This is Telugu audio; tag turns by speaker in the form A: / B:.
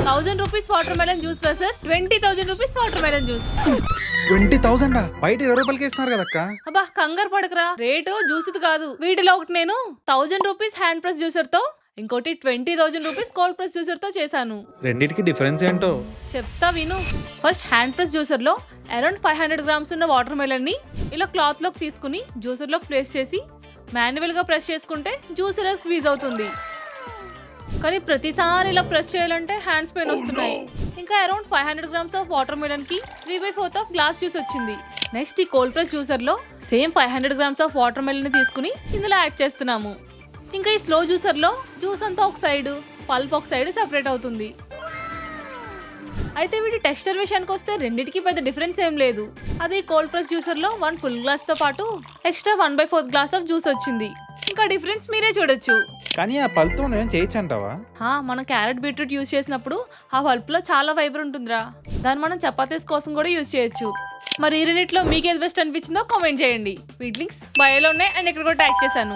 A: 1000 rupees water melon juice versus 20,000 rupees water melon juice.
B: 20,000 బయట 20 రూపాయలకి ఇస్తున్నారు కదక్క.
A: అబ్బా కంగారు పడకరా, రేటు జ్యూస్ది కాదు. వీటిలో ఒకటి నేను 1000 రూపీస్ హ్యాండ్ ప్రెస్ జ్యూసర్ తో, ఇంకోటి 20,000 రూపీస్ కోల్డ్ ప్రెస్ జ్యూసర్ తో చేశాను.
B: రెండిటికి డిఫరెన్స్ ఏంటో
A: చెప్తా విను. ఫస్ట్ హ్యాండ్ ప్రెస్ జ్యూసర్ లో అరౌండ్ 500 గ్రామ్స్ ఉన్న వాటర్ మెలన్ ని ఇలా క్లాత్ లోకి తీసుకుని జ్యూసర్ లోకి ప్లేస్ చేసి మాన్యువల్ గా ప్రెస్ చేసుకుంటే జ్యూస్ ఇలా స్క్వీజ్ అవుతుంది. కానీ ప్రతిసారి ఇలా ప్రెస్ చేయాలంటే హ్యాండ్స్ పెయిన్ వస్తున్నాయి. ఇంకా around 500 grams of water melon కి 3/4 ఆఫ్ గ్లాస్ జ్యూస్ వచ్చింది. నెక్స్ట్ ఈ కోల్డ్ ప్రెస్ జ్యూసర్ లో same 500 grams of water melon ని తీసుకుని ఇందులో యాడ్ చేస్తున్నాము. ఇంకా ఈ స్లో జ్యూసర్ లో జ్యూస్ అంతా ఒక సైడ్, పల్ప్ ఒక సైడ్ సెపరేట్ అవుతుంది. అయితే వీటి టెక్స్చర్ విషయానికి వస్తే రెండిటికి పెద్ద డిఫరెన్స్ ఏం లేదు. అదే కోల్డ్ ప్రెస్ జ్యూసర్ లో 1 ఫుల్ గ్లాస్ తో పాటు ఎక్స్ట్రా 1/4 గ్లాస్ ఆఫ్ జ్యూస్ వచ్చింది. ఇంకా డిఫరెన్స్ మీరే చూడొచ్చు.
B: కానీ ఆ పల్తో నేను చేయొచ్చు అంటావా?
A: మనం క్యారెట్ బీట్రూట్ యూజ్ చేసినప్పుడు ఆ పల్ప్ లో చాలా ఫైబర్ ఉంటుందిరా. దాన్ని మనం చపాతీస్ కోసం కూడా యూజ్ చేయొచ్చు. మరి ఈ రెండిట్లో మీకు ఏది బెస్ట్ అనిపించిందో కామెంట్ చేయండి. వీటి లింక్స్ బయోలో ఉన్నాయి అండ్ ఇక్కడ కూడా ట్యాగ్ చేశాను.